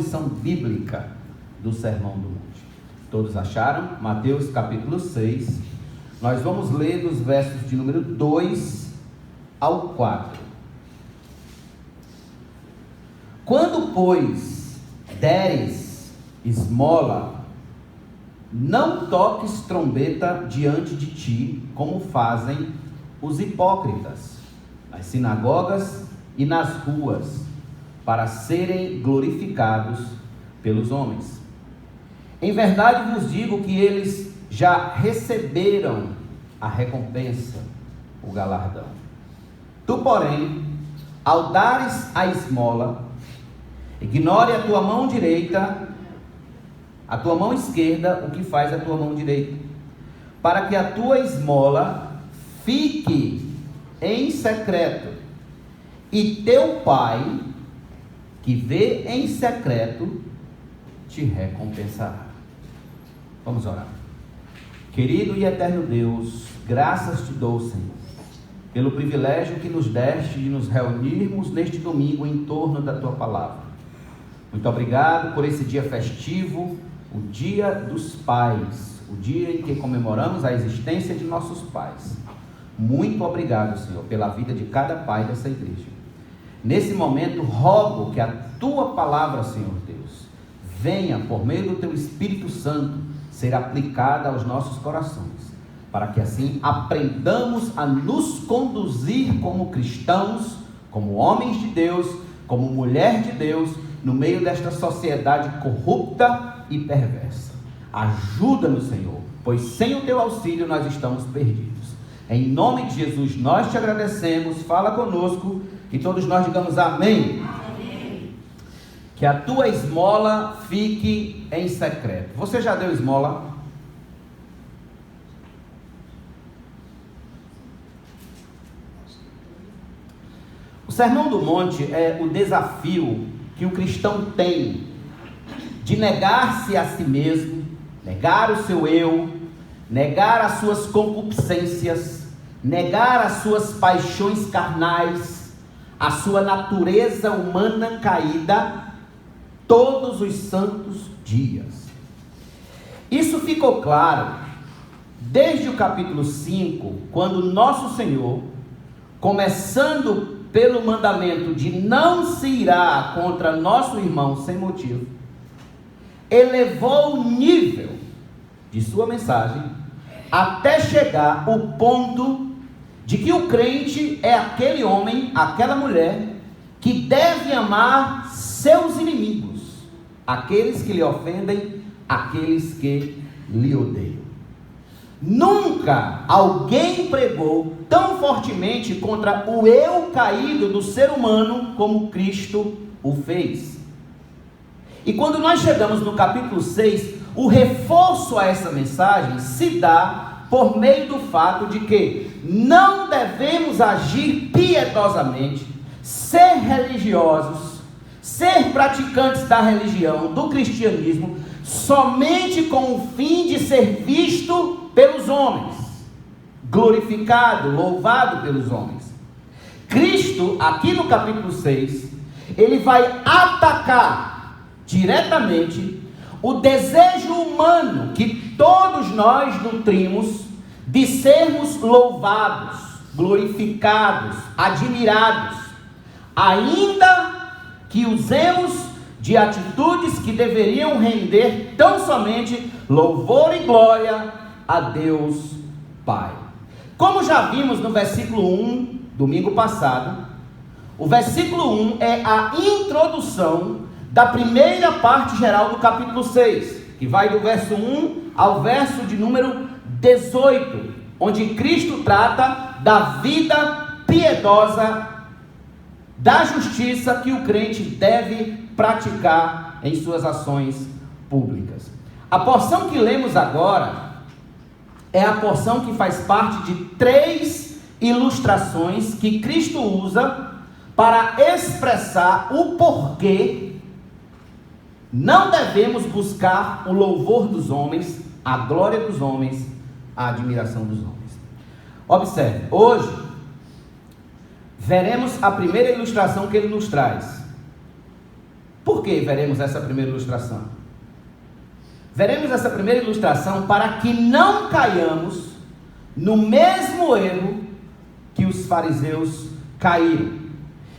exposição bíblica do Sermão do Monte. Todos acharam? Mateus capítulo 6. Nós vamos ler dos versos de número 2 ao 4. Quando, pois, deres esmola, não toques trombeta diante de ti, como fazem os hipócritas, nas sinagogas e nas ruas, para serem glorificados pelos homens. Em verdade vos digo que eles já receberam a recompensa, o galardão. Tu, porém, ao dares a esmola, ignore a tua mão direita, a tua mão esquerda, o que faz a tua mão direita, para que a tua esmola fique em secreto, e teu Pai, que vê em secreto, te recompensará. Vamos orar. Querido e eterno Deus, graças te dou, Senhor, pelo privilégio que nos deste de nos reunirmos neste domingo em torno da tua palavra. Muito obrigado por esse dia festivo, o Dia dos Pais, o dia em que comemoramos a existência de nossos pais. Muito obrigado, Senhor, pela vida de cada pai dessa igreja. Nesse momento, rogo que a tua palavra, Senhor Deus, venha, por meio do teu Espírito Santo, ser aplicada aos nossos corações, para que assim aprendamos a nos conduzir como cristãos, como homens de Deus, como mulher de Deus, no meio desta sociedade corrupta e perversa. Ajuda-nos, Senhor, pois sem o teu auxílio nós estamos perdidos. Em nome de Jesus nós te agradecemos, fala conosco e todos nós digamos amém. Amém. Que a tua esmola fique em secreto. Você já deu esmola? O Sermão do Monte é o desafio que o cristão tem de negar-se a si mesmo, negar o seu eu, negar as suas concupiscências, negar as suas paixões carnais, a sua natureza humana caída, todos os santos dias. Isso ficou claro desde o capítulo 5, quando nosso Senhor, começando pelo mandamento de não se irar contra nosso irmão sem motivo, elevou o nível de sua mensagem até chegar ao ponto de que o crente é aquele homem, aquela mulher que deve amar seus inimigos, aqueles que lhe ofendem, aqueles que lhe odeiam. Nunca alguém pregou tão fortemente contra o eu caído do ser humano como Cristo o fez. E quando nós chegamos no capítulo 6, o reforço a essa mensagem se dá por meio do fato de que não devemos agir piedosamente, ser religiosos, ser praticantes da religião, do cristianismo, somente com o fim de ser visto pelos homens, glorificado, louvado pelos homens. Cristo, aqui no capítulo 6, ele vai atacar diretamente o desejo humano que todos nós nutrimos de sermos louvados, glorificados, admirados, ainda que usemos de atitudes que deveriam render tão somente louvor e glória a Deus Pai. Como já vimos no versículo 1, domingo passado, o versículo 1 é a introdução da primeira parte geral do capítulo 6, que vai do verso 1 ao verso de número 18, onde Cristo trata da vida piedosa, da justiça que o crente deve praticar em suas ações públicas. A porção que lemos agora é a porção que faz parte de 3 ilustrações que Cristo usa para expressar o porquê não devemos buscar o louvor dos homens, a glória dos homens, a admiração dos homens. Observe, hoje veremos a primeira ilustração que ele nos traz. Por Por que veremos essa primeira ilustração? Veremos essa primeira ilustração para que não caiamos no mesmo erro que os fariseus caíram.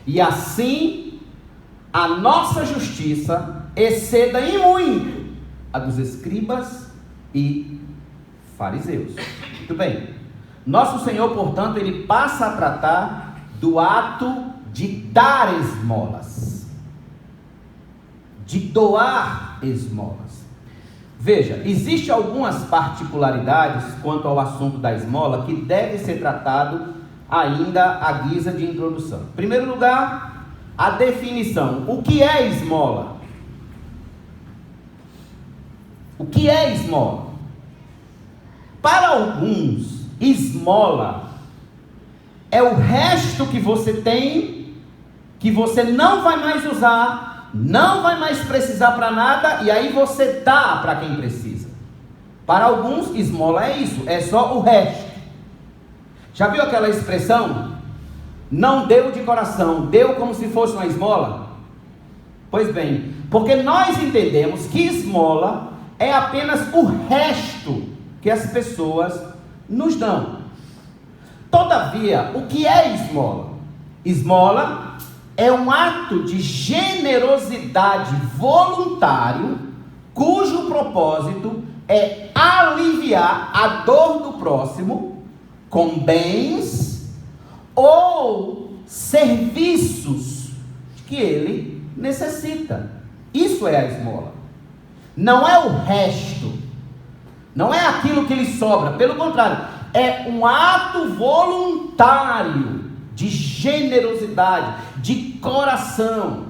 E assim, a nossa justiça exceda em muito a dos escribas e fariseus. Muito bem. Nosso Senhor, portanto, ele passa a tratar do ato de dar esmolas, de doar esmolas. Veja, existem algumas particularidades quanto ao assunto da esmola que deve ser tratado ainda à guisa de introdução. Em primeiro lugar, a definição. O que é esmola? O que é esmola? Para alguns, esmola é o resto que você tem, que você não vai mais usar, não vai mais precisar para nada, e aí você dá para quem precisa. Para alguns, esmola é isso, é só o resto. Já viu aquela expressão? Não deu de coração, deu como se fosse uma esmola? Pois bem, porque nós entendemos que esmola é apenas o resto que as pessoas nos dão. Todavia, o que é esmola? Esmola é um ato de generosidade voluntário, cujo propósito é aliviar a dor do próximo com bens ou serviços que ele necessita. Isso é a esmola. Não é o resto, não é aquilo que lhe sobra, pelo contrário, é um ato voluntário de generosidade, de coração,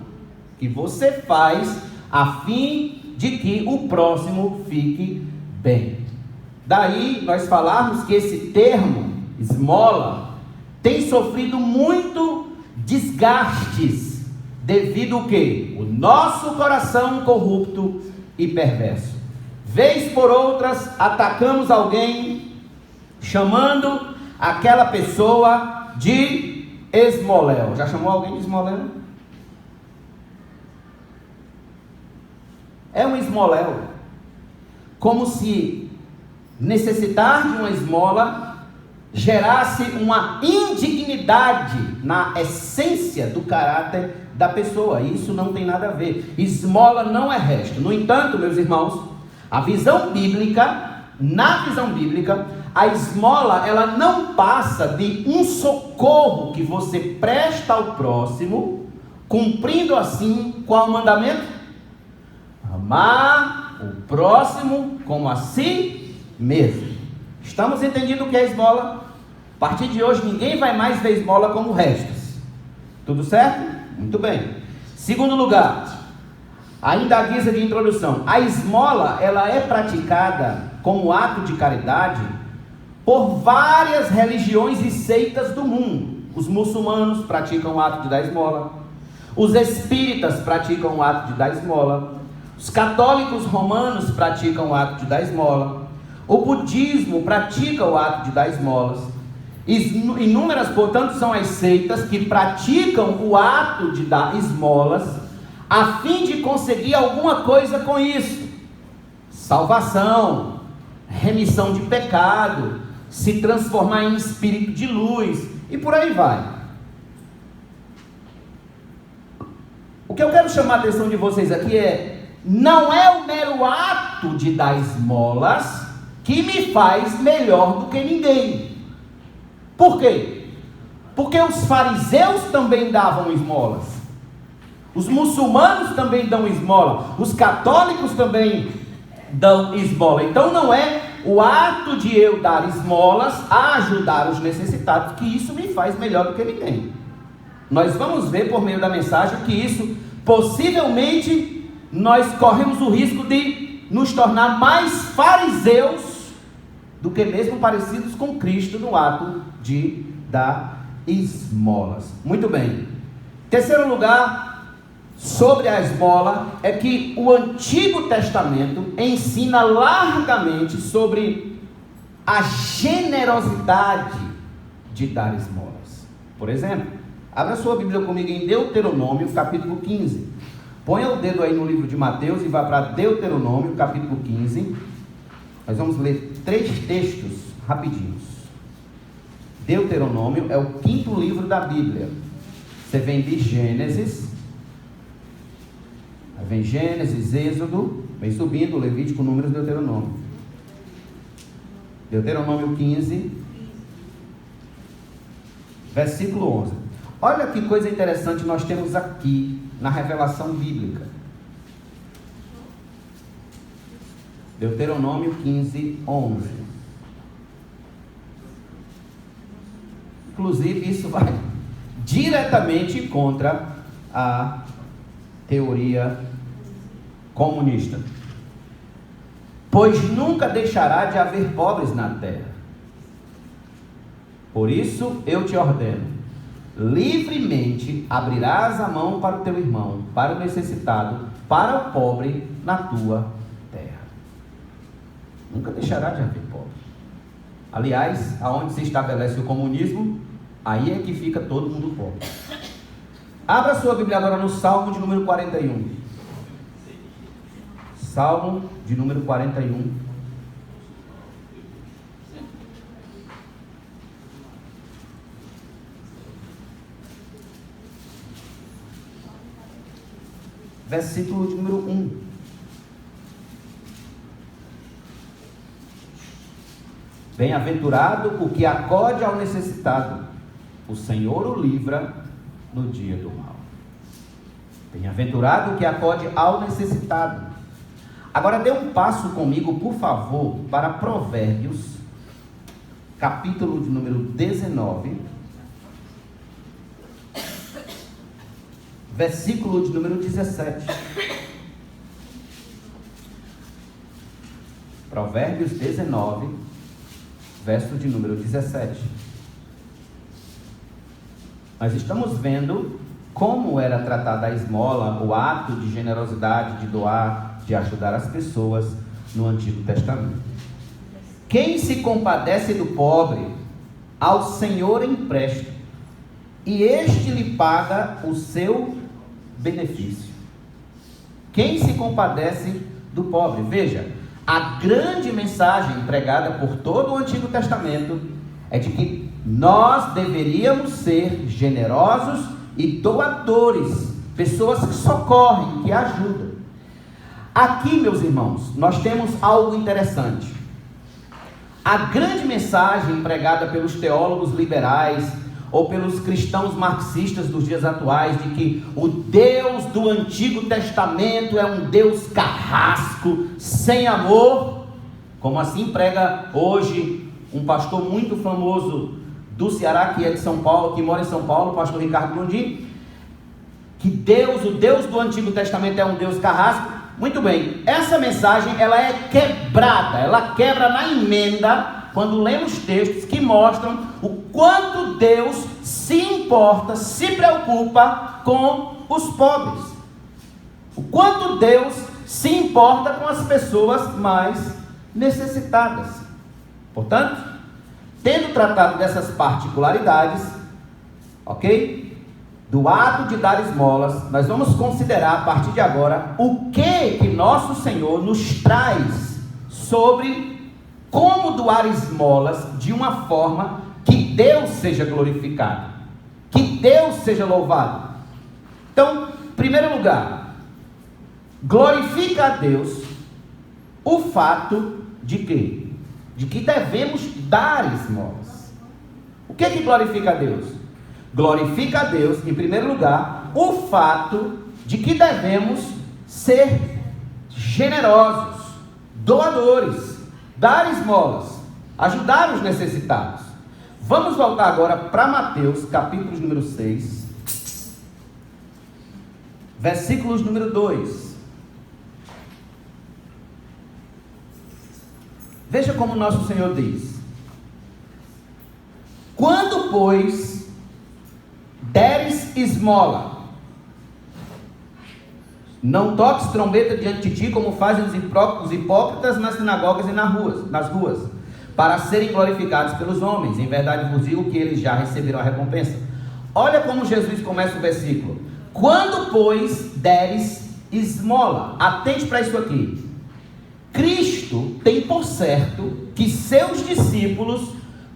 que você faz a fim de que o próximo fique bem. Daí nós falarmos que esse termo, esmola, tem sofrido muito desgastes, devido ao quê? O nosso coração corrupto e perverso. Vez por outras, atacamos alguém, chamando aquela pessoa de esmoléu. Já chamou alguém de esmoléu? É um esmoléu. Como se necessitar de uma esmola gerasse uma indignidade na essência do caráter da pessoa. Isso não tem nada a ver. Esmola não é resto. No entanto, meus irmãos, a visão bíblica, na visão bíblica, a esmola, ela não passa de um socorro que você presta ao próximo, cumprindo assim qual o mandamento? Amar o próximo como a si mesmo. Estamos entendendo o que é esmola? A partir de hoje ninguém vai mais ver esmola como restos. Tudo certo? Muito bem. Segundo lugar, ainda à guisa de introdução, a esmola, ela é praticada como ato de caridade por várias religiões e seitas do mundo. Os muçulmanos praticam o ato de dar esmola, os espíritas praticam o ato de dar esmola, os católicos romanos praticam o ato de dar esmola, o budismo pratica o ato de dar esmolas. Inúmeras, portanto, são as seitas que praticam o ato de dar esmolas a fim de conseguir alguma coisa com isso: salvação, remissão de pecado, se transformar em espírito de luz, e por aí vai. O que eu quero chamar a atenção de vocês aqui é: não é o mero ato de dar esmolas que me faz melhor do que ninguém. Por quê? Porque os fariseus também davam esmolas, os muçulmanos também dão esmola, os católicos também dão esmola. Então não é o ato de eu dar esmolas a ajudar os necessitados que isso me faz melhor do que ninguém. Nós vamos ver por meio da mensagem que isso, possivelmente, nós corremos o risco de nos tornar mais fariseus do que mesmo parecidos com Cristo no ato de dar esmolas. Muito bem. Terceiro lugar, sobre a esmola, é que o Antigo Testamento ensina largamente sobre a generosidade de dar esmolas. Por exemplo, abra sua Bíblia comigo em Deuteronômio, capítulo 15. Ponha o dedo aí no livro de Mateus e vá para Deuteronômio, capítulo 15. Nós vamos ler 3 textos rapidinhos. Deuteronômio é o 5º livro da Bíblia. Você vem de Gênesis, aí vem Gênesis, Êxodo, vem subindo, Levítico, Números, Deuteronômio. Deuteronômio 15, versículo 11. Olha que coisa interessante nós temos aqui na revelação bíblica. Deuteronômio 15, 11. Inclusive, isso vai diretamente contra a teoria comunista. Pois nunca deixará de haver pobres na terra. Por isso eu te ordeno: livremente abrirás a mão para o teu irmão, para o necessitado, para o pobre na tua terra. Nunca deixará de haver pobre. Aliás, aonde se estabelece o comunismo, aí é que fica todo mundo pobre. Abra sua Bíblia agora no Salmo de número 41. Salmo de número 41. Versículo de número 1. Bem-aventurado o que acode ao necessitado, o Senhor o livra no dia do mal. Bem-aventurado o que acode ao necessitado. Agora dê um passo comigo, por favor, para Provérbios, capítulo de número 19, versículo de número 17. Provérbios 19, verso de número 17. Nós estamos vendo como era tratada a esmola, o ato de generosidade, de doar, de ajudar as pessoas no Antigo Testamento. Quem se compadece do pobre, ao Senhor empresta, e este lhe paga o seu benefício. Quem se compadece do pobre? Veja, a grande mensagem pregada por todo o Antigo Testamento é de que nós deveríamos ser generosos e doadores, pessoas que socorrem, que ajudam. Aqui, meus irmãos, nós temos algo interessante. A grande mensagem pregada pelos teólogos liberais ou pelos cristãos marxistas dos dias atuais, de que o Deus do Antigo Testamento é um Deus carrasco, sem amor, como assim prega hoje um pastor muito famoso do Ceará, que é de São Paulo, que mora em São Paulo, o pastor Ricardo Gondim, que Deus, o Deus do Antigo Testamento é um Deus carrasco. Muito bem, essa mensagem ela é quebrada, ela quebra na emenda, quando lemos textos que mostram o quanto Deus se importa, se preocupa com os pobres, o quanto Deus se importa com as pessoas mais necessitadas. Portanto, tendo tratado dessas particularidades, ok? Do ato de dar esmolas, nós vamos considerar a partir de agora o que nosso Senhor nos traz sobre como doar esmolas de uma forma que Deus seja glorificado, que Deus seja louvado. Então, em primeiro lugar, glorifica a Deus o fato de quê? De que devemos dar esmolas. O que glorifica a Deus? Glorifica a Deus, em primeiro lugar, o fato de que devemos ser generosos, doadores, dar esmolas, ajudar os necessitados. Vamos voltar agora para Mateus, capítulo número 6, versículos número 2. Veja como nosso Senhor diz: quando, pois, deres esmola, não toques trombeta diante de ti, como fazem os hipócritas nas sinagogas e nas ruas, para serem glorificados pelos homens. Em verdade vos digo que eles já receberam a recompensa. Olha como Jesus começa o versículo: quando, pois, deres esmola. Atente para isso aqui. Cristo tem por certo que seus discípulos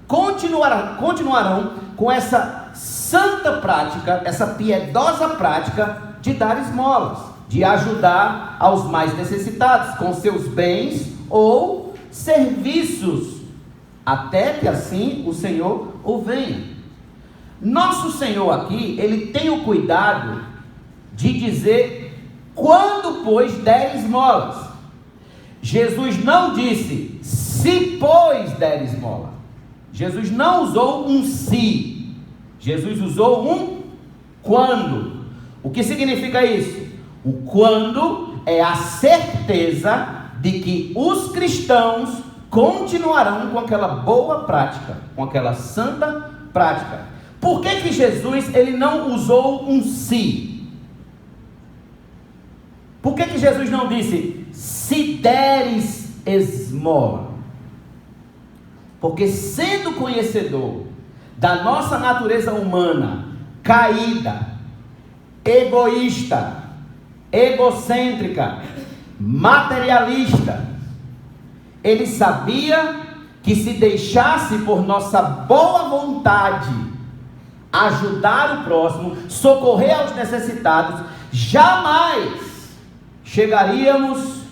continuarão com essa santa prática, essa piedosa prática de dar esmolas, de ajudar aos mais necessitados com seus bens ou serviços, até que assim o Senhor o venha. Nosso Senhor aqui, ele tem o cuidado de dizer quando, pois, der esmolas. Jesus não disse se, pois, der esmola. Jesus não usou um se, Jesus usou um quando. O que significa isso? O quando é a certeza de que os cristãos continuarão com aquela boa prática, com aquela santa prática. Por que Jesus ele não usou um se? Por que Jesus não disse se deres esmola? Porque sendo conhecedor da nossa natureza humana, caída, egoísta, egocêntrica, materialista, ele sabia que se deixasse por nossa boa vontade ajudar o próximo, socorrer aos necessitados, jamais chegaríamos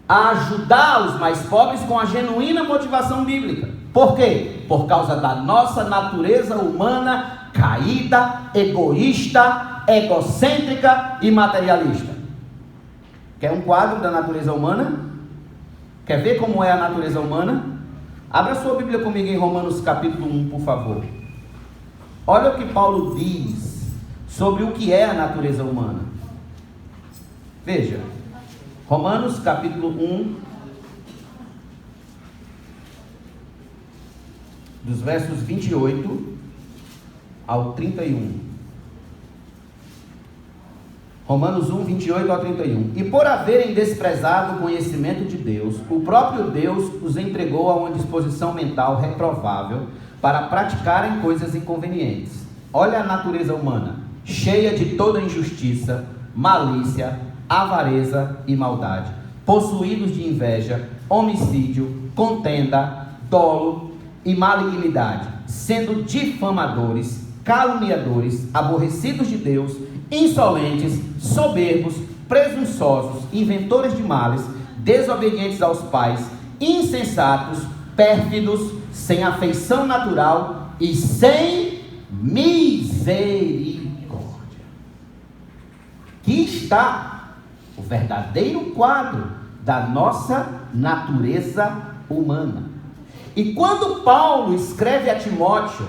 a ajudar os mais pobres com a genuína motivação bíblica. Por quê? Por causa da nossa natureza humana caída, egoísta, egocêntrica e materialista. Quer um quadro da natureza humana? Quer ver como é a natureza humana? Abra sua Bíblia comigo em Romanos capítulo 1, por favor. Olha o que Paulo diz sobre o que é a natureza humana. Veja, Romanos capítulo 1, dos versos 28 ao 31. Romanos 1, 28 ao 31. E por haverem desprezado o conhecimento de Deus, o próprio Deus os entregou a uma disposição mental reprovável para praticarem coisas inconvenientes. Olha a natureza humana, cheia de toda injustiça, malícia, avareza e maldade, possuídos de inveja, homicídio, contenda, dolo e malignidade, sendo difamadores, caluniadores, aborrecidos de Deus, insolentes, soberbos, presunçosos, inventores de males, desobedientes aos pais, insensatos, pérfidos, sem afeição natural e sem misericórdia. Aqui está o verdadeiro quadro da nossa natureza humana. E quando Paulo escreve a Timóteo,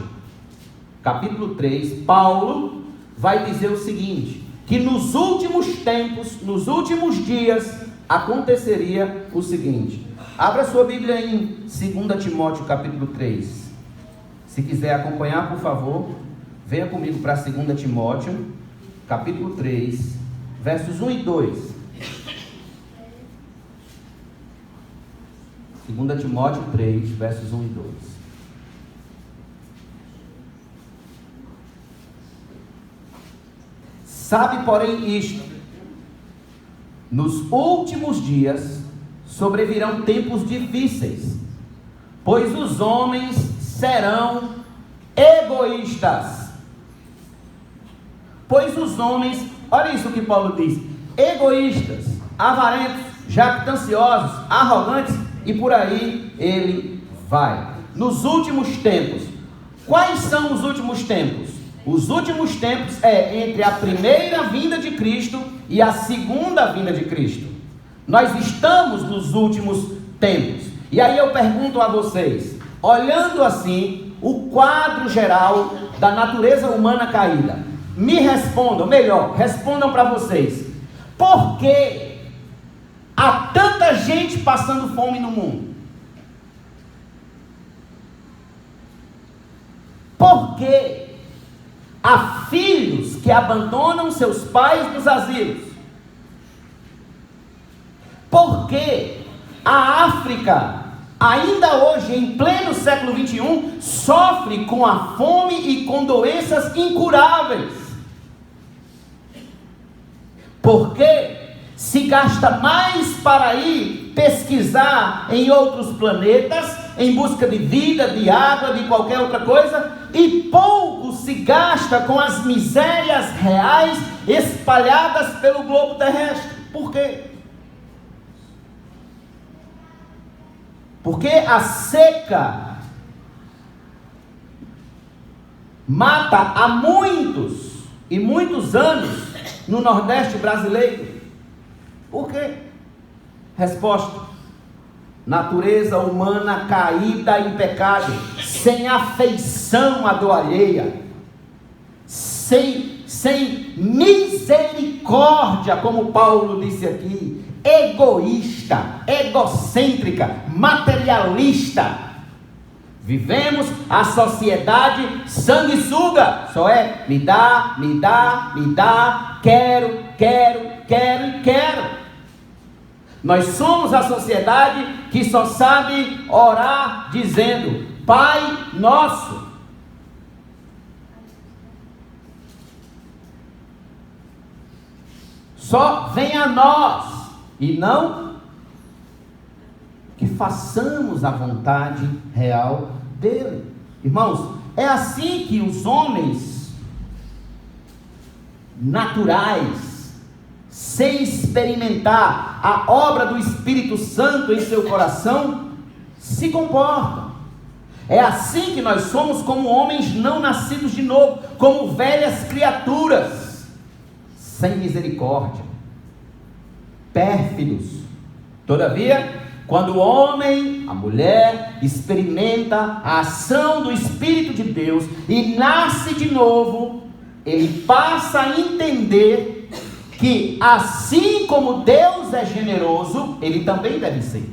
capítulo 3, Paulo vai dizer o seguinte, que nos últimos tempos, nos últimos dias, aconteceria o seguinte. Abra sua Bíblia em 2 Timóteo capítulo 3. Se quiser acompanhar, por favor, venha comigo para 2 Timóteo capítulo 3, versos 1 e 2. 2 Timóteo 3, versos 1 e 2. Sabe, porém, isto: nos últimos dias sobrevirão tempos difíceis, pois os homens serão egoístas. Pois os homens, olha isso que Paulo diz: egoístas, avarentos, jactanciosos, arrogantes, e por aí ele vai. Nos últimos tempos. Quais são os últimos tempos? Os últimos tempos é entre a primeira vinda de Cristo e a segunda vinda de Cristo. Nós estamos nos últimos tempos. E aí eu pergunto a vocês, olhando assim o quadro geral da natureza humana caída, me respondam, melhor, respondam para vocês: por que há tanta gente passando fome no mundo? Por que há filhos que abandonam seus pais nos asilos? Por que a África, ainda hoje, em pleno século XXI, sofre com a fome e com doenças incuráveis? Porque se gasta mais para ir pesquisar em outros planetas, em busca de vida, de água, de qualquer outra coisa, e pouco se gasta com as misérias reais espalhadas pelo globo terrestre. Por quê? Porque a seca mata há muitos e muitos anos no Nordeste brasileiro. Por quê? Resposta: natureza humana caída em pecado, sem afeição à dor alheia, sem misericórdia, como Paulo disse aqui, egoísta, egocêntrica, materialista. Vivemos a sociedade sanguessuga, só é me dá, me dá, me dá, quero e quero. Nós somos a sociedade que só sabe orar dizendo: Pai Nosso. Só vem a nós, e não que façamos a vontade real dele. Irmãos, é assim que os homens naturais, sem experimentar a obra do Espírito Santo em seu coração, se comportam. É assim que nós somos, como homens não nascidos de novo, como velhas criaturas, sem misericórdia, pérfidos. Todavia, quando o homem, a mulher, experimenta a ação do Espírito de Deus e nasce de novo, ele passa a entender que assim como Deus é generoso, ele também deve ser.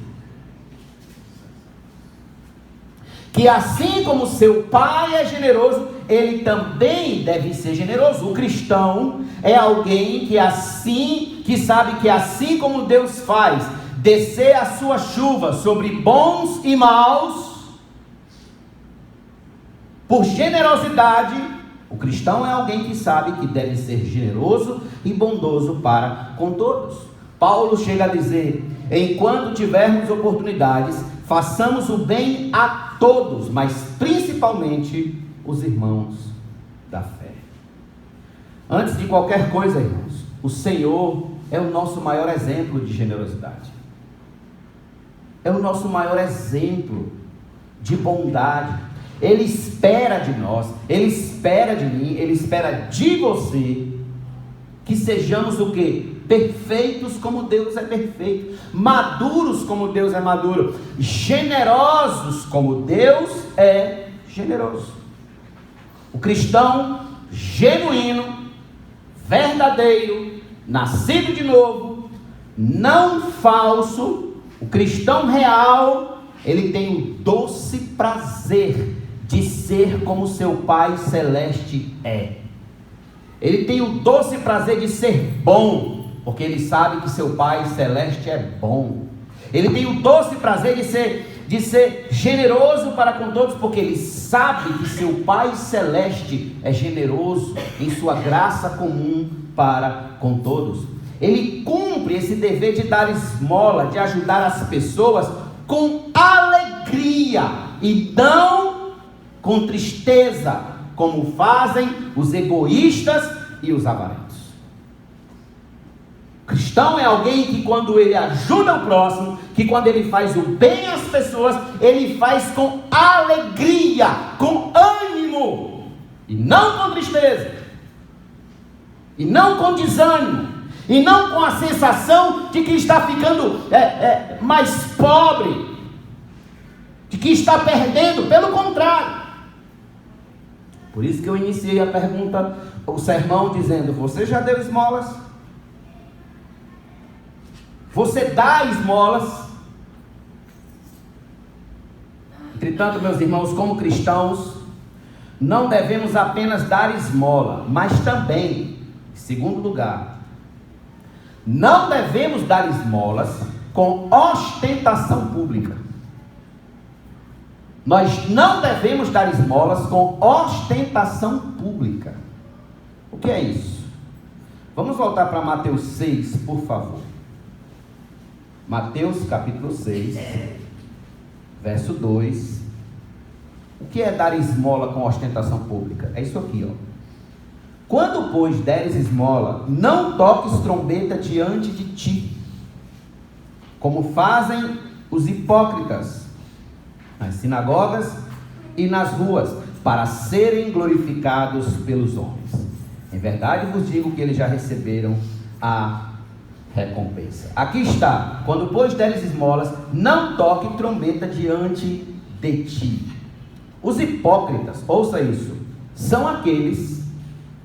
Que assim como seu pai é generoso, ele também deve ser generoso. O cristão é alguém que sabe que assim como Deus faz descer a sua chuva sobre bons e maus, por generosidade, o cristão é alguém que sabe que deve ser generoso e bondoso para com todos. Paulo chega a dizer: enquanto tivermos oportunidades, façamos o bem a todos, mas principalmente os irmãos da fé. Antes de qualquer coisa, irmãos, o Senhor é o nosso maior exemplo de generosidade. É o nosso maior exemplo de bondade. Ele espera de nós, Ele espera de mim, Ele espera de você, que sejamos o quê? Perfeitos como Deus é perfeito, maduros como Deus é maduro, generosos como Deus é generoso. O cristão genuíno, verdadeiro, nascido de novo, não falso, o cristão real, ele tem o doce prazer de ser como seu Pai Celeste é. Ele tem o doce prazer de ser bom, porque ele sabe que seu Pai Celeste é bom. Ele tem o doce prazer de ser generoso para com todos, porque ele sabe que seu Pai Celeste é generoso em sua graça comum para com todos. Ele cumpre esse dever de dar esmola, de ajudar as pessoas com alegria e não com tristeza, como fazem os egoístas e os avarentos. O cristão é alguém que, quando ele ajuda o próximo, que quando ele faz o bem às pessoas, ele faz com alegria, com ânimo, e não com tristeza, e não com desânimo, e não com a sensação de que está ficando mais pobre, de que está perdendo. Pelo contrário. Por isso que eu iniciei a pergunta, o sermão, dizendo: você já deu esmolas? Você dá esmolas? Entretanto, meus irmãos, como cristãos, não devemos apenas dar esmola, mas também, em segundo lugar, não devemos dar esmolas com ostentação pública. Nós não devemos dar esmolas com ostentação pública. O que é isso? Vamos voltar para Mateus 6, por favor. Mateus capítulo 6, verso 2. O que é dar esmola com ostentação pública? É isso aqui, ó. Quando, pois, deres esmola, não toques trombeta diante de ti, como fazem os hipócritas nas sinagogas e nas ruas, para serem glorificados pelos homens. Em verdade vos digo que eles já receberam a recompensa. Aqui está: quando, pois, deres esmolas, não toque trombeta diante de ti. Os hipócritas, ouça isso, são aqueles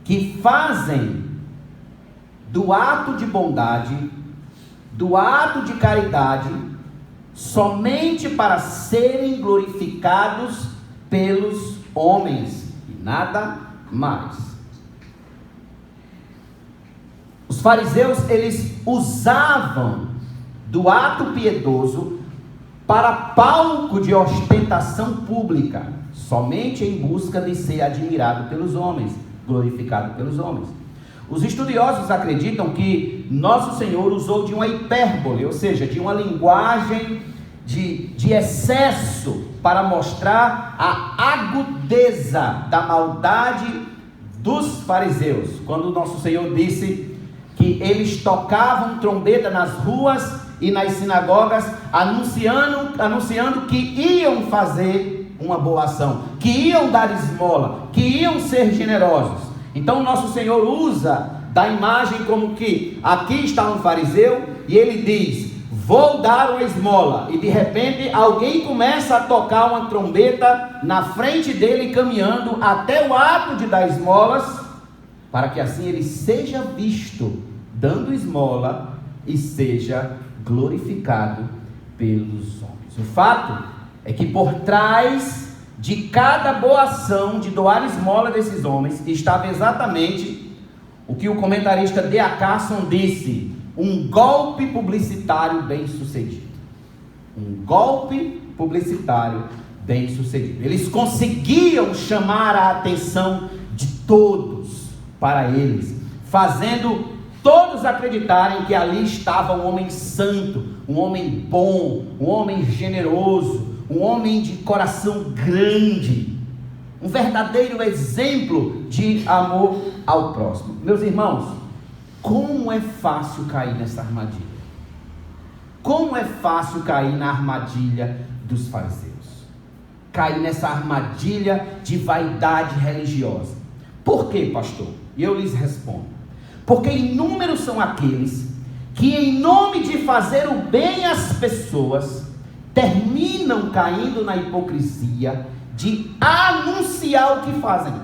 que fazem do ato de bondade, do ato de caridade, somente para serem glorificados pelos homens e nada mais. Os fariseus, eles usavam do ato piedoso para palco de ostentação pública, somente em busca de ser admirado pelos homens, glorificado pelos homens. Os estudiosos acreditam que Nosso Senhor usou de uma hipérbole, ou seja, de uma linguagem de excesso, para mostrar a agudeza da maldade dos fariseus, quando Nosso Senhor disse que eles tocavam trombeta nas ruas e nas sinagogas, anunciando que iam fazer uma boa ação, que iam dar esmola, que iam ser generosos. Então Nosso Senhor usa da imagem como que aqui está um fariseu e ele diz: vou dar uma esmola, e de repente alguém começa a tocar uma trombeta na frente dele, caminhando até o ato de dar esmolas, para que assim ele seja visto dando esmola e seja glorificado pelos homens. O fato é que por trás de cada boa ação de doar esmola desses homens estava exatamente o que o comentarista D.A. Carson disse: um golpe publicitário bem sucedido. Um golpe publicitário bem sucedido. Eles conseguiam chamar a atenção de todos para eles, fazendo todos acreditarem que ali estava um homem santo, um homem bom, um homem generoso, um homem de coração grande, um verdadeiro exemplo de amor ao próximo. Meus irmãos, como é fácil cair nessa armadilha? Como é fácil cair na armadilha dos fariseus? Cair nessa armadilha de vaidade religiosa. Por quê, pastor? E eu lhes respondo: porque inúmeros são aqueles que, em nome de fazer o bem às pessoas, terminam caindo na hipocrisia de anunciar o que fazem,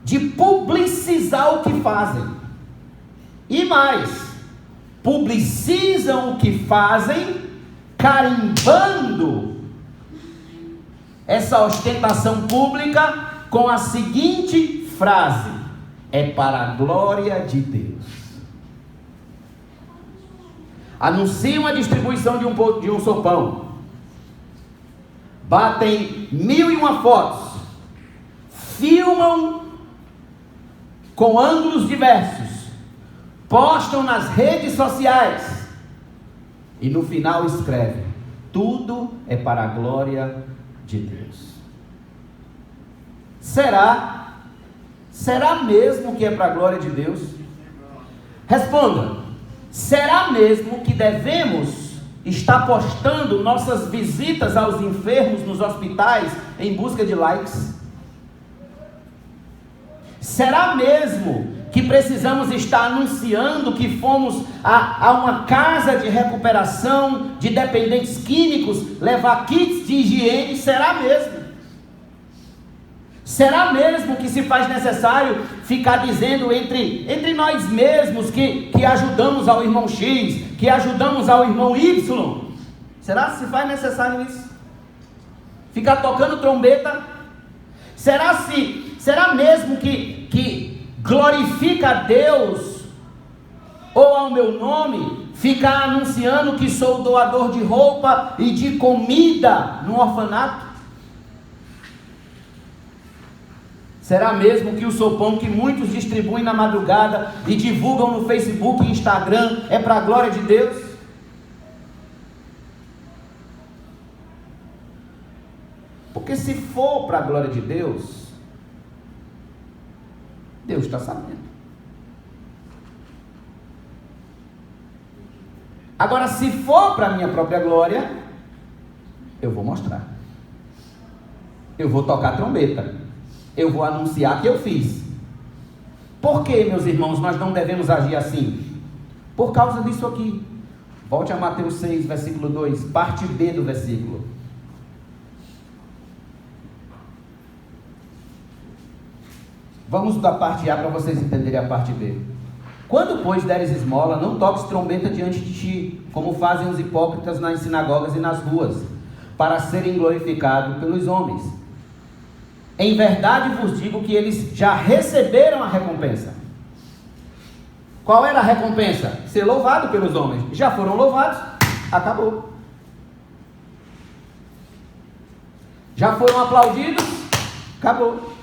de publicizar o que fazem, e mais, publicizam o que fazem, carimbando essa ostentação pública com a seguinte frase: é para a glória de Deus. Anunciam a distribuição de um sopão, batem 1001 fotos, filmam com ângulos diversos, postam nas redes sociais e no final escrevem: tudo é para a glória de Deus. Será mesmo que é para a glória de Deus? Responda: será mesmo que devemos estar postando nossas visitas aos enfermos nos hospitais em busca de likes? Será mesmo que precisamos estar anunciando que fomos a uma casa de recuperação de dependentes químicos, levar kits de higiene? Será mesmo? Será mesmo que se faz necessário ficar dizendo entre nós mesmos que ajudamos ao irmão X, que ajudamos ao irmão Y? Será que se faz necessário isso? Ficar tocando trombeta? Será mesmo que glorifica a Deus ou ao meu nome ficar anunciando que sou doador de roupa e de comida no orfanato? Será mesmo que o sopão que muitos distribuem na madrugada e divulgam no Facebook e Instagram é para a glória de Deus? Porque se for para a glória de Deus, Deus está sabendo. Agora, se for para a minha própria glória, eu vou mostrar. Eu vou tocar trombeta. Eu vou anunciar que eu fiz. Por que, meus irmãos, nós não devemos agir assim? Por causa disso aqui. Volte a Mateus 6, versículo 2, parte B do versículo. Vamos da parte A para vocês entenderem a parte B. Quando, pois, deres esmola, não toques trombeta diante de ti, como fazem os hipócritas nas sinagogas e nas ruas, para serem glorificados pelos homens. Em verdade vos digo que eles já receberam a recompensa. Qual era a recompensa? Ser louvado pelos homens. Já foram louvados, acabou. Já foram aplaudidos, acabou.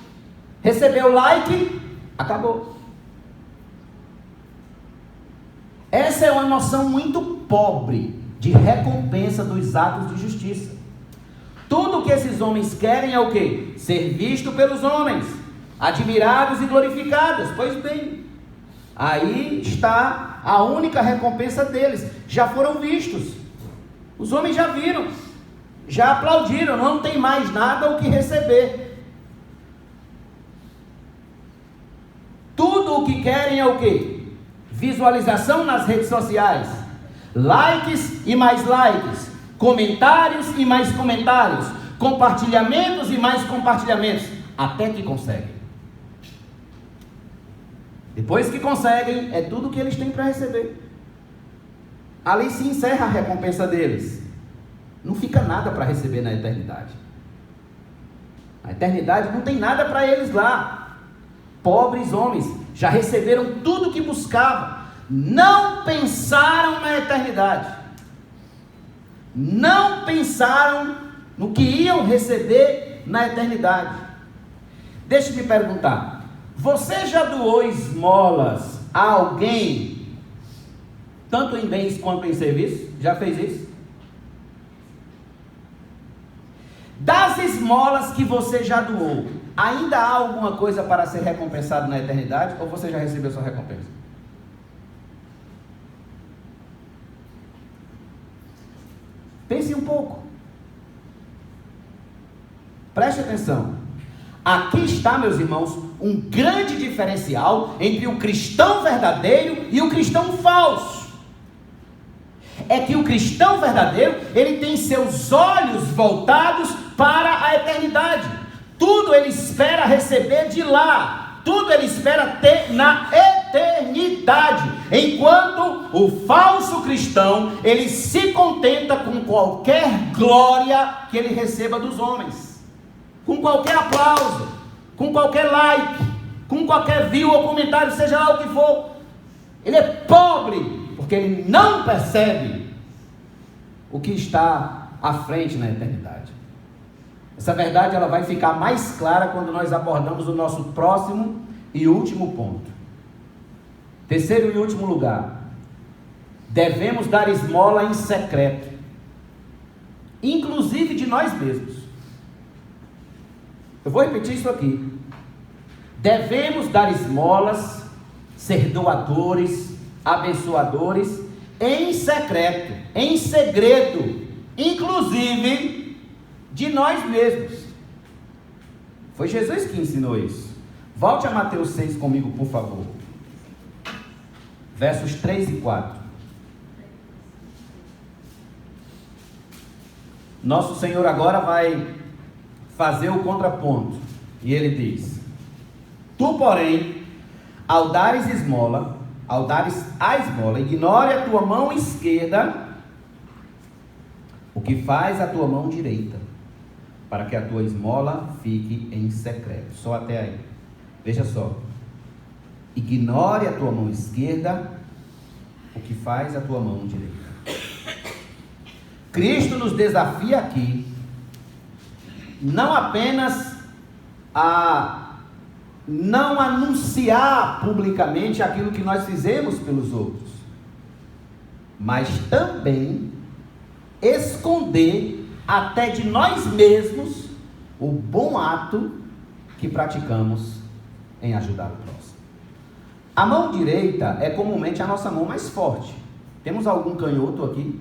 Recebeu like, acabou. Essa é uma noção muito pobre de recompensa dos atos de justiça. Tudo que esses homens querem é o quê? Ser visto pelos homens, admirados e glorificados. Pois bem, aí está a única recompensa deles. Já foram vistos. Os homens já viram, já aplaudiram, não tem mais nada o que receber. Tudo o que querem é o quê? Visualização nas redes sociais, likes e mais likes, comentários e mais comentários, compartilhamentos e mais compartilhamentos, até que conseguem. Depois que conseguem, é tudo que eles têm para receber. Ali se encerra a recompensa deles. Não fica nada para receber na eternidade. A eternidade não tem nada para eles lá. Pobres homens, já receberam tudo o que buscavam, não pensaram na eternidade, não pensaram no que iam receber na eternidade. Deixe-me perguntar, você já doou esmolas a alguém, tanto em bens quanto em serviço? Já fez isso? Das esmolas que você já doou, ainda há alguma coisa para ser recompensado na eternidade? Ou você já recebeu sua recompensa? Pense um pouco. Preste atenção. Aqui está, meus irmãos, um grande diferencial entre o cristão verdadeiro e o cristão falso. É que o cristão verdadeiro, ele tem seus olhos voltados para a eternidade. Tudo ele espera receber de lá. Tudo ele espera ter na eternidade. Enquanto o falso cristão, ele se contenta com qualquer glória que ele receba dos homens. Com qualquer aplauso, com qualquer like, com qualquer view ou comentário, seja lá o que for. Ele é pobre, porque ele não percebe o que está à frente na eternidade. Essa verdade ela vai ficar mais clara quando nós abordamos o nosso próximo e último ponto. Terceiro e último lugar, devemos dar esmola em secreto, inclusive de nós mesmos. Eu vou repetir isso aqui. Devemos dar esmolas, ser doadores, abençoadores, em secreto, em segredo, inclusive de nós mesmos. Foi Jesus que ensinou isso. Volte a Mateus 6 comigo, por favor. Versos 3 e 4. Nosso Senhor agora vai fazer o contraponto. E ele diz: tu, porém, ao dares esmola, ao dares a esmola, ignore a tua mão esquerda o que faz a tua mão direita, para que a tua esmola fique em secreto. Só até aí. Veja só. Ignore a tua mão esquerda o que faz a tua mão direita. Cristo nos desafia aqui não apenas a não anunciar publicamente aquilo que nós fizemos pelos outros, mas também esconder até de nós mesmos o bom ato que praticamos em ajudar o próximo. A mão direita é comumente a nossa mão mais forte. Temos algum canhoto aqui?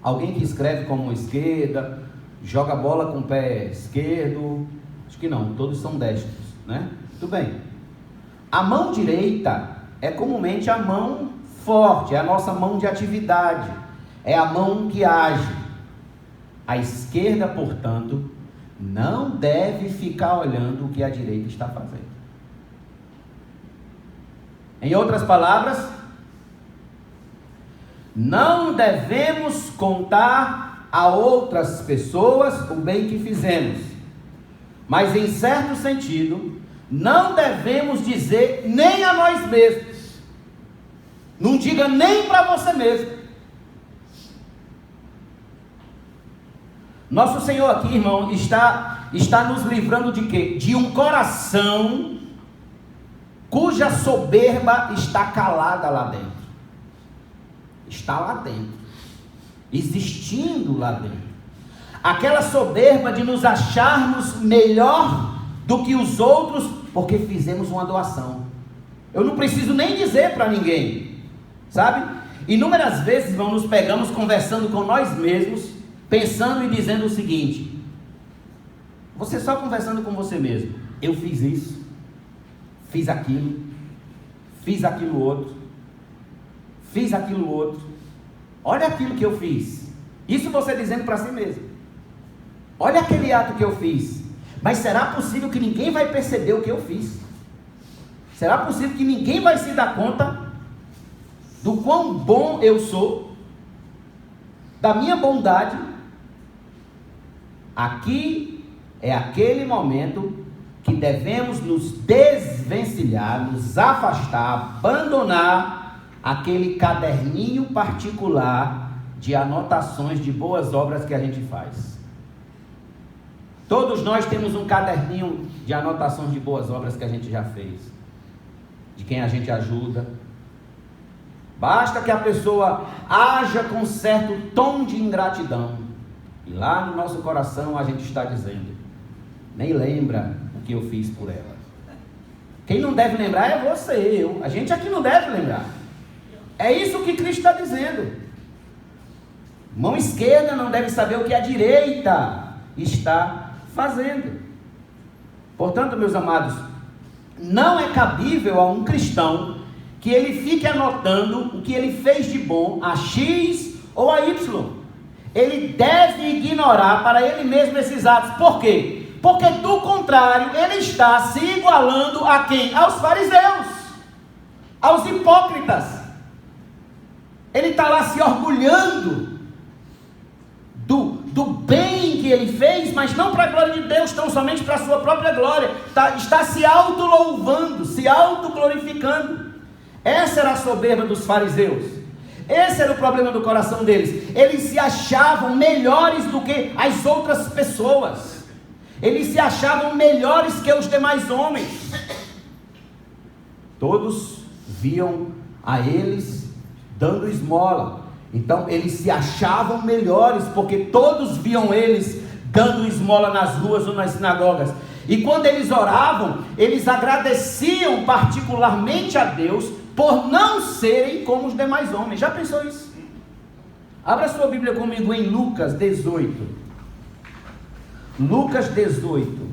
Alguém que escreve com a mão esquerda, joga bola com o pé esquerdo? Acho que não, todos são destros, né? Tudo bem. A mão direita é comumente a mão forte, é a nossa mão de atividade, é a mão que age. A esquerda, portanto, não deve ficar olhando o que a direita está fazendo. Em outras palavras, não devemos contar a outras pessoas o bem que fizemos, mas em certo sentido, não devemos dizer nem a nós mesmos. Não diga nem para você mesmo. Nosso Senhor aqui, irmão, está nos livrando de quê? De um coração cuja soberba está calada lá dentro. Está lá dentro, existindo lá dentro. Aquela soberba de nos acharmos melhor do que os outros, porque fizemos uma doação. Eu não preciso nem dizer para ninguém, sabe? Inúmeras vezes, irmão, nos pegamos conversando com nós mesmos, pensando e dizendo o seguinte: você só conversando com você mesmo, eu fiz isso, fiz aquilo outro, fiz aquilo outro, olha aquilo que eu fiz. Isso você dizendo para si mesmo. Olha aquele ato que eu fiz. Mas será possível que ninguém vai perceber o que eu fiz? Será possível que ninguém vai se dar conta do quão bom eu sou, da minha bondade? Aqui é aquele momento que devemos nos desvencilhar, nos afastar, abandonar aquele caderninho particular de anotações de boas obras que a gente faz. Todos nós temos um caderninho de anotações de boas obras que a gente já fez, de quem a gente ajuda. Basta que a pessoa haja com certo tom de ingratidão, e lá no nosso coração a gente está dizendo: nem lembra o que eu fiz por ela. Quem não deve lembrar é você, eu. A gente aqui não deve lembrar. É isso que Cristo está dizendo. Mão esquerda não deve saber o que a direita está fazendo. Portanto, meus amados, não é cabível a um cristão que ele fique anotando o que ele fez de bom a X ou a Y. Ele deve ignorar para ele mesmo esses atos. Por quê? Porque do contrário, ele está se igualando a quem? Aos fariseus, aos hipócritas. Ele está lá se orgulhando do bem que ele fez, mas não para a glória de Deus, tão somente para a sua própria glória. Está se auto-louvando, se auto-glorificando. Essa era a soberba dos fariseus. Esse era o problema do coração deles. Eles se achavam melhores do que as outras pessoas. Eles se achavam melhores que os demais homens. Todos viam a eles dando esmola. Então eles se achavam melhores, porque todos viam eles dando esmola nas ruas ou nas sinagogas. E quando eles oravam, eles agradeciam particularmente a Deus por não serem como os demais homens. Já pensou isso? Abra sua Bíblia comigo em Lucas 18. Lucas 18.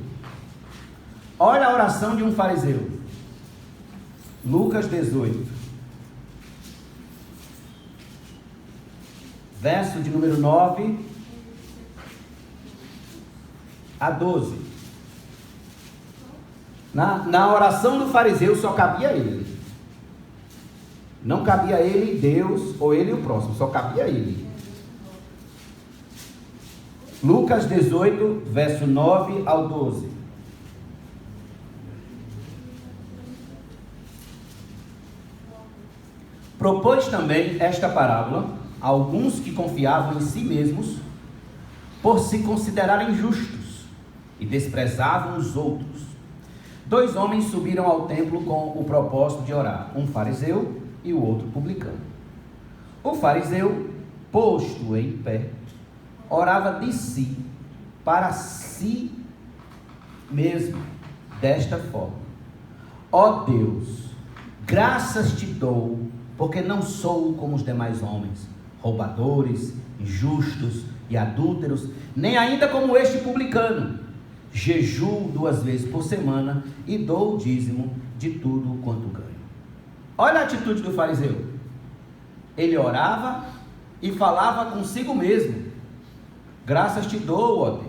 Olha a oração de um fariseu. Lucas 18. Verso de número 9 a 12. Na oração do fariseu só cabia ele. Não cabia ele e Deus, ou ele e o próximo, só cabia ele. Lucas 18, verso 9 ao 12. Propôs também esta parábola a alguns que confiavam em si mesmos, por se considerarem justos, e desprezavam os outros. 2 homens subiram ao templo com o propósito de orar, um fariseu e o outro publicano. O fariseu, posto em pé, orava de si, para si mesmo, desta forma: ó Deus, graças te dou, porque não sou como os demais homens, roubadores, injustos e adúlteros, nem ainda como este publicano. Jejuo 2 vezes por semana e dou o dízimo de tudo quanto ganho. Olha a atitude do fariseu. Ele orava e falava consigo mesmo: graças te dou, ó Deus.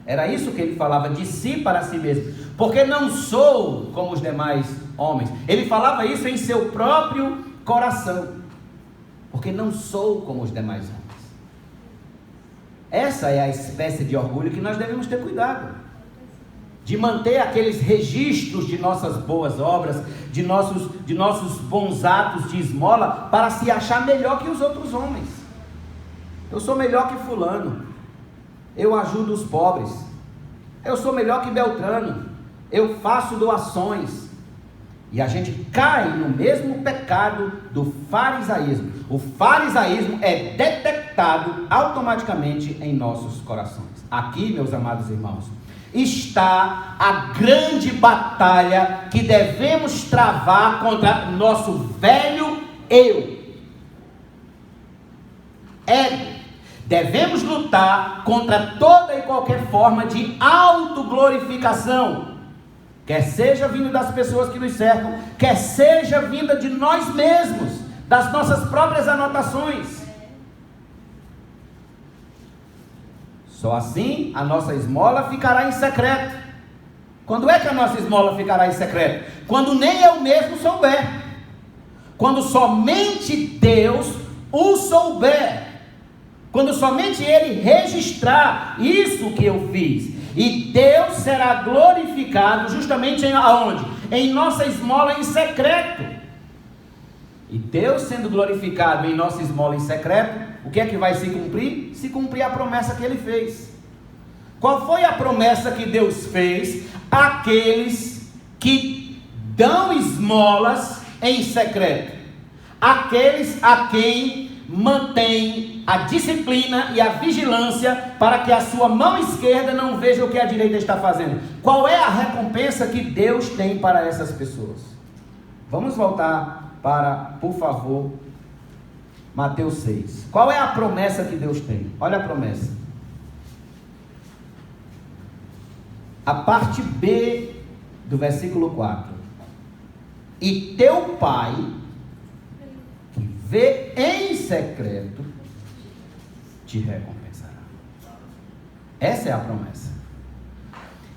Era isso que ele falava de si para si mesmo, porque não sou como os demais homens. Ele falava isso em seu próprio coração, porque não sou como os demais homens. Essa é a espécie de orgulho que nós devemos ter cuidado, de manter aqueles registros de nossas boas obras, de nossos bons atos de esmola, para se achar melhor que os outros homens. Eu sou melhor que fulano, eu ajudo os pobres, eu sou melhor que Beltrano, eu faço doações. E a gente cai no mesmo pecado do farisaísmo. O farisaísmo é detectado automaticamente em nossos corações. Aqui, meus amados irmãos, está a grande batalha que devemos travar contra nosso velho eu. Devemos lutar contra toda e qualquer forma de autoglorificação, quer seja vindo das pessoas que nos cercam, quer seja vinda de nós mesmos, das nossas próprias anotações. Só assim a nossa esmola ficará em secreto. Quando é que a nossa esmola ficará em secreto? Quando nem eu mesmo souber. Quando somente Deus o souber. Quando somente Ele registrar isso que eu fiz. E Deus será glorificado justamente aonde? Em nossa esmola em secreto. E Deus sendo glorificado em nossa esmola em secreto, o que é que vai se cumprir? Se cumprir a promessa que Ele fez. Qual foi a promessa que Deus fez àqueles que dão esmolas em secreto? Aqueles a quem mantém a disciplina e a vigilância para que a sua mão esquerda não veja o que a direita está fazendo. Qual é a recompensa que Deus tem para essas pessoas? Vamos voltar para, por favor, Mateus 6. Qual é a promessa que Deus tem? Olha a promessa. A parte B do versículo 4. E teu Pai, que vê em secreto, te recompensará. Essa é a promessa.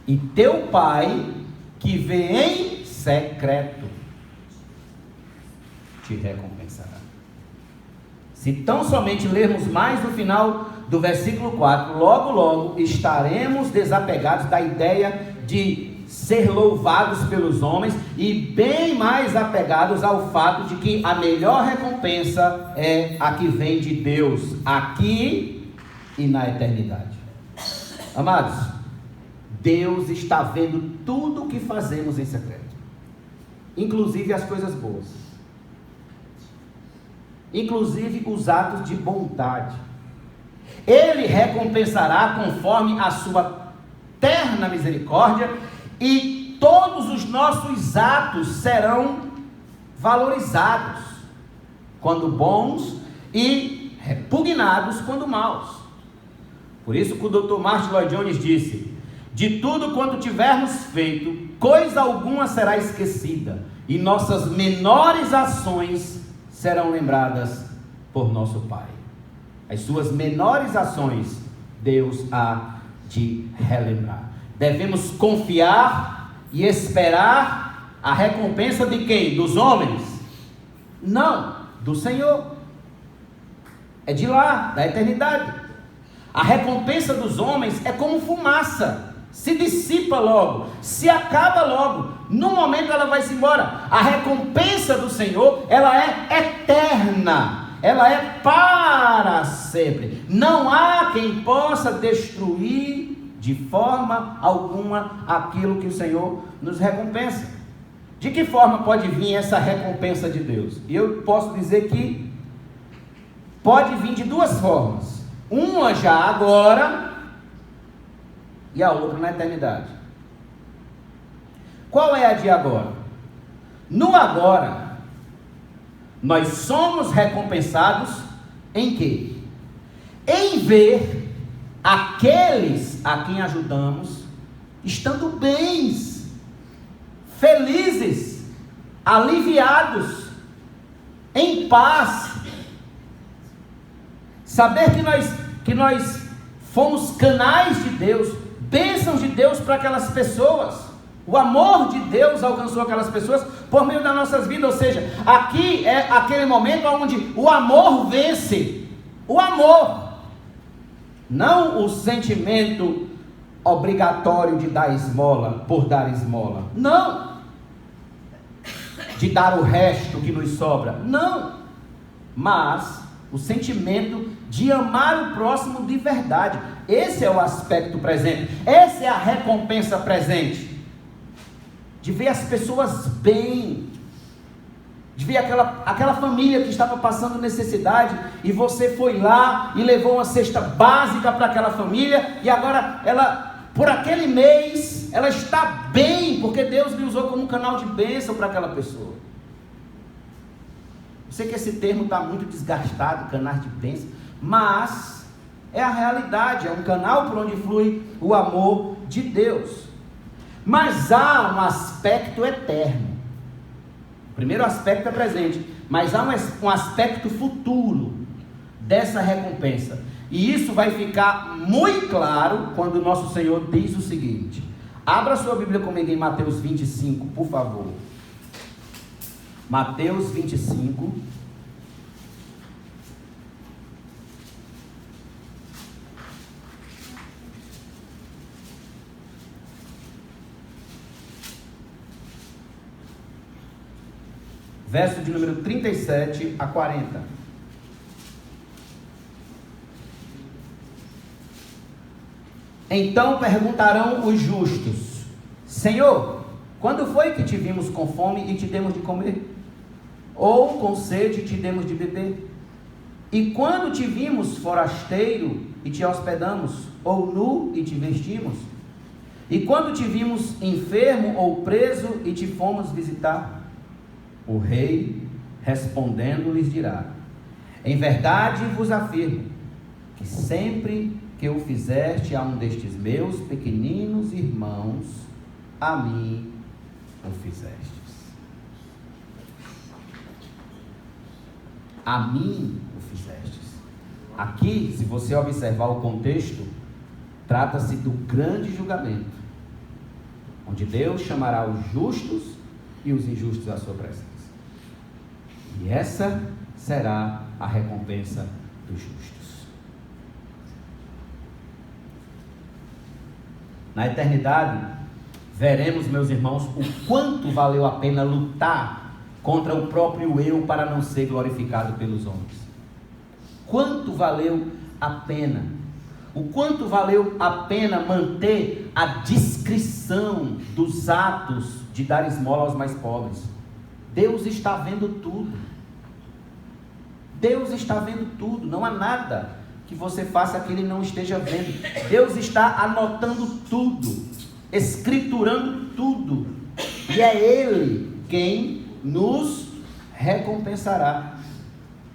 E teu Pai, que vê em secreto, te recompensará. Se tão somente lermos mais no final do versículo 4, logo estaremos desapegados da ideia de ser louvados pelos homens e bem mais apegados ao fato de que a melhor recompensa é a que vem de Deus, aqui e na eternidade. Amados, Deus está vendo tudo o que fazemos em secreto, inclusive as coisas boas, inclusive os atos de bondade. Ele recompensará conforme a sua terna misericórdia, e todos os nossos atos serão valorizados quando bons e repugnados quando maus. Por isso que o Dr. Martin Lloyd Jones disse: de tudo quanto tivermos feito, coisa alguma será esquecida, e nossas menores ações serão lembradas por nosso Pai. As suas menores ações, Deus há de relembrar. Devemos confiar e esperar a recompensa de quem? Dos homens? Não, do Senhor. É de lá, da eternidade. A recompensa dos homens é como fumaça, se dissipa logo, se acaba logo, no momento ela vai-se embora. A recompensa do Senhor, ela é eterna, ela é para sempre. Não há quem possa destruir de forma alguma aquilo que o Senhor nos recompensa. De que forma pode vir essa recompensa de Deus? E eu posso dizer que pode vir de duas formas. Uma já agora e a outra na eternidade. Qual é a de agora? No agora, nós somos recompensados em quê? Em ver aqueles a quem ajudamos estando bens, felizes, aliviados, em paz. Saber que nós fomos canais de Deus, bênçãos de Deus para aquelas pessoas. O amor de Deus alcançou aquelas pessoas por meio das nossas vidas. Ou seja, aqui é aquele momento onde o amor vence. O amor, não o sentimento obrigatório de dar esmola por dar esmola. Não. De dar o resto que nos sobra. Não. Mas o sentimento de amar o próximo de verdade. Esse é o aspecto presente. Essa é a recompensa presente. De ver as pessoas bem, de ver aquela família que estava passando necessidade, e você foi lá e levou uma cesta básica para aquela família, e agora ela, por aquele mês, ela está bem, porque Deus lhe usou como um canal de bênção para aquela pessoa. Eu sei que esse termo está muito desgastado, canal de bênção, mas é a realidade, é um canal por onde flui o amor de Deus. Mas há um aspecto eterno. O primeiro aspecto é presente, mas há um aspecto futuro dessa recompensa. E isso vai ficar muito claro quando o nosso Senhor diz o seguinte. Abra sua Bíblia comigo em Mateus 25, por favor. Mateus 25. Verso de número 37 a 40. Então perguntarão os justos: Senhor, quando foi que te vimos com fome e te demos de comer? Ou com sede e te demos de beber? E quando te vimos forasteiro e te hospedamos? Ou nu e te vestimos? E quando te vimos enfermo ou preso e te fomos visitar? O rei, respondendo, lhes dirá: em verdade vos afirmo, que sempre que o fizeste a um destes meus pequeninos irmãos, a mim o fizestes. A mim o fizestes. Aqui, se você observar o contexto, trata-se do grande julgamento, onde Deus chamará os justos e os injustos à sua presença. E essa será a recompensa dos justos. Na eternidade, veremos, meus irmãos, o quanto valeu a pena lutar contra o próprio eu para não ser glorificado pelos homens. Quanto valeu a pena? O quanto valeu a pena manter a discrição dos atos de dar esmola aos mais pobres? Deus está vendo tudo. Deus está vendo tudo. Não há nada que você faça que Ele não esteja vendo. Deus está anotando tudo, escriturando tudo. E é Ele quem nos recompensará.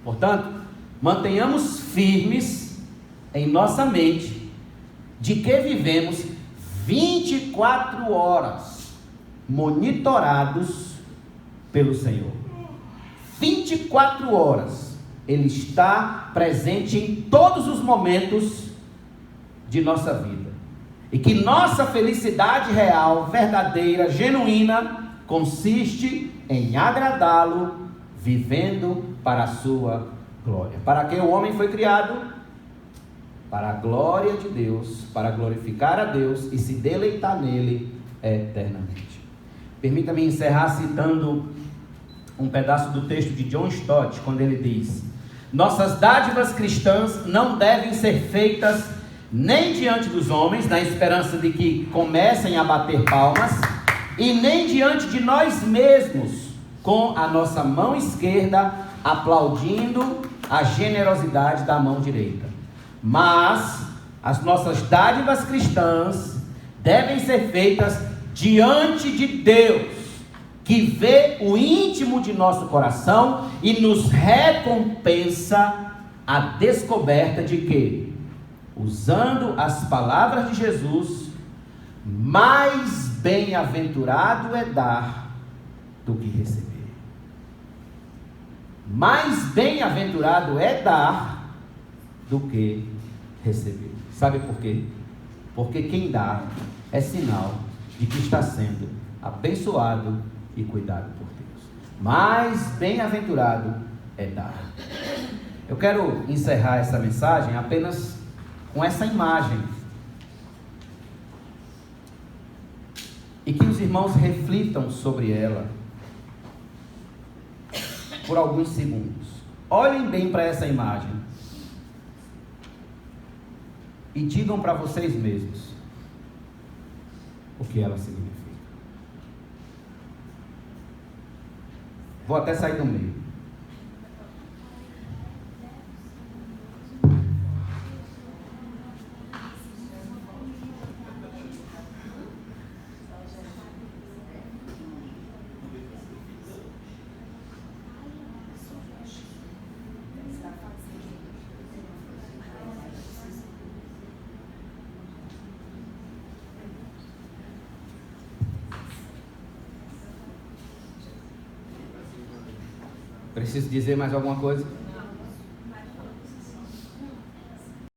Portanto, mantenhamos firmes em nossa mente de que vivemos 24 horas monitorados pelo Senhor. 24 horas. Ele está presente em todos os momentos de nossa vida. E que nossa felicidade real, verdadeira, genuína, consiste em agradá-lo, vivendo para a sua glória. Para que o homem foi criado? Para a glória de Deus, para glorificar a Deus e se deleitar nele eternamente. Permita-me encerrar citando um pedaço do texto de John Stott, quando ele diz: nossas dádivas cristãs não devem ser feitas nem diante dos homens, na esperança de que comecem a bater palmas, e nem diante de nós mesmos, com a nossa mão esquerda aplaudindo a generosidade da mão direita. Mas as nossas dádivas cristãs devem ser feitas diante de Deus, que vê o íntimo de nosso coração e nos recompensa a descoberta de que, usando as palavras de Jesus, mais bem-aventurado é dar do que receber. Mais bem-aventurado é dar do que receber. Sabe por quê? Porque quem dá é sinal de que está sendo abençoado e cuidado por Deus. Mais bem-aventurado é dar. Eu quero encerrar essa mensagem apenas com essa imagem, e que os irmãos reflitam sobre ela por alguns segundos. Olhem bem para essa imagem e digam para vocês mesmos o que ela significa. Vou até sair do meio. Preciso dizer mais alguma coisa?